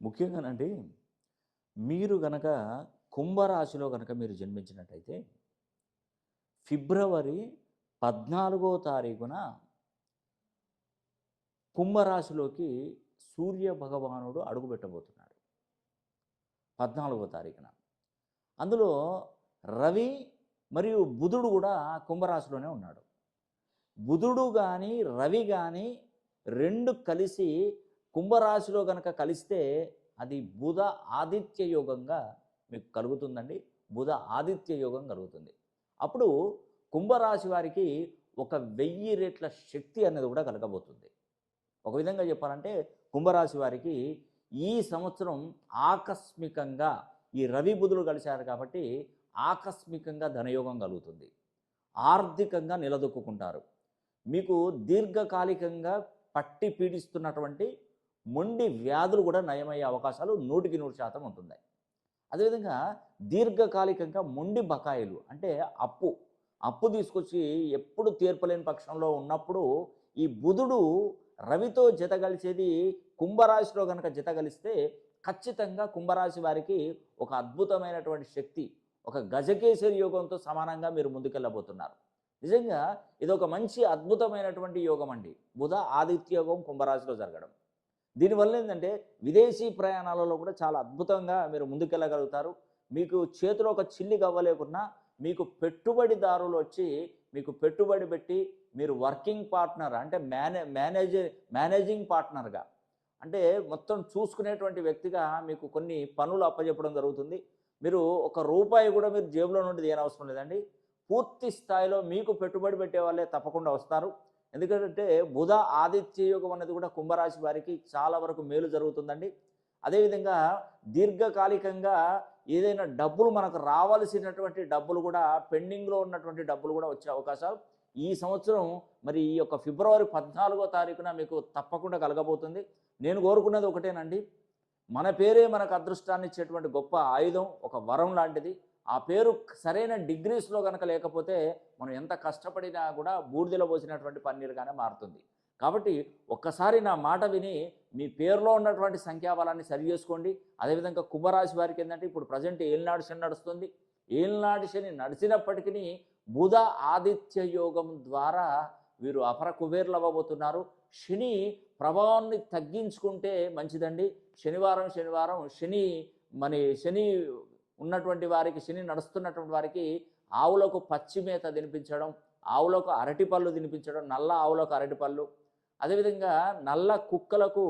ముఖ్యంగానండి మీరు గనక కుంభరాశిలో గనక మీరు జన్మించినట్టయితే ఫిబ్రవరి 14వ తారీఖున కుంభరాశిలోకి సూర్య భగవానుడు అడుగుపెట్టబోతున్నాడు. 14వ తారీఖున. అందులో రవి మరియు బుధుడు కూడా కుంభరాశిలోనే ఉన్నాడు. బుధుడు కానీ రవి కానీ రెండు కలిసి కుంభరాశిలో గనక కలిస్తే అది బుధ ఆదిత్య యోగంగా మీకు కలుగుతుందండి. బుధ ఆదిత్య యోగం కలుగుతుంది. అప్పుడు కుంభరాశి వారికి ఒక 1000 రెట్ల శక్తి అనేది కూడా కలగబోతుంది. ఒక విధంగా చెప్పాలంటే కుంభరాశి వారికి ఈ సంవత్సరం ఆకస్మికంగా ఈ రవి బుధులు కలిశారు కాబట్టి ఆకస్మికంగా ధనయోగం కలుగుతుంది. ఆర్థికంగా నిలదొక్కుంటారు. మీకు దీర్ఘకాలికంగా పట్టి పీడిస్తున్నటువంటి మొండి వ్యాధులు కూడా నయమయ్యే అవకాశాలు 100% ఉంటుంది. అదేవిధంగా దీర్ఘకాలికంగా మొండి బకాయిలు అంటే అప్పు తీసుకొచ్చి ఎప్పుడు తీర్పలేని పక్షంలో ఉన్నప్పుడు ఈ బుధుడు రవితో జత కలిసేది కుంభరాశిలో కనుక జత కలిస్తే ఖచ్చితంగా కుంభరాశి వారికి ఒక అద్భుతమైనటువంటి శక్తి, ఒక గజకేసరి యోగంతో సమానంగా మీరు ముందుకెళ్ళబోతున్నారు. నిజంగా ఇది ఒక మంచి అద్భుతమైనటువంటి యోగం అండి. బుధ ఆదిత్య యోగం కుంభరాశిలో జరగడం. దీనివల్ల ఏంటంటే విదేశీ ప్రయాణాలలో కూడా చాలా అద్భుతంగా మీరు ముందుకెళ్ళగలుగుతారు. మీకు చేతిలో ఒక చిల్లి గవ్వలేకున్నా మీకు పెట్టుబడిదారులు వచ్చి మీకు పెట్టుబడి పెట్టి మీరు వర్కింగ్ పార్ట్నర్ అంటే మేనేజింగ్ పార్ట్నర్గా అంటే మొత్తం చూసుకునేటువంటి వ్యక్తిగా మీకు కొన్ని పనులు అప్పచెప్పడం జరుగుతుంది. మీరు ఒక రూపాయి కూడా మీరు జేబులో నుండి తీయనవసరం లేదండి. పూర్తి స్థాయిలో మీకు పెట్టుబడి పెట్టే వాళ్ళే తప్పకుండా వస్తారు. ఎందుకంటే బుధ ఆదిత్య యోగం అనేది కూడా కుంభరాశి వారికి చాలా వరకు మేలు జరుగుతుందండి. అదేవిధంగా దీర్ఘకాలికంగా ఏదైనా డబ్బులు మనకు రావాల్సినటువంటి డబ్బులు కూడా పెండింగ్లో ఉన్నటువంటి డబ్బులు కూడా వచ్చే అవకాశాలు ఈ సంవత్సరం మరి ఈ యొక్క ఫిబ్రవరి 14వ తారీఖున మీకు తప్పకుండా కలగబోతుంది. నేను కోరుకున్నది ఒకటేనండి, మన పేరే మనకు అదృష్టాన్ని ఇచ్చేటువంటి గొప్ప ఆయుధం, ఒక వరం లాంటిది. ఆ పేరు సరైన డిగ్రీస్లో కనుక లేకపోతే మనం ఎంత కష్టపడినా కూడా బూడిదలో పోసినటువంటి పన్నీరుగానే మారుతుంది. కాబట్టి ఒక్కసారి నా మాట విని మీ పేరులో ఉన్నటువంటి సంఖ్యాబలాన్ని సరి చేసుకోండి. అదేవిధంగా కుంభరాశి వారికి ఏంటంటే ఇప్పుడు ప్రజెంట్ ఏలినాడు శని నడుస్తుంది. ఏలినాడు శని నడిచినప్పటికీ బుధ ఆదిత్య యోగం ద్వారా వీరు అపర కుబేర్లు అవ్వబోతున్నారు. శని ప్రభావాన్ని తగ్గించుకుంటే మంచిదండి. శనివారం శని ఉన్నటువంటి వారికి, శని నడుస్తున్నటువంటి వారికి ఆవులకు పచ్చి మేత తినిపించడం, ఆవులకు అరటిపళ్ళు తినిపించడం, నల్ల ఆవులకు అరటిపళ్ళు, అదేవిధంగా నల్ల కుక్కలకు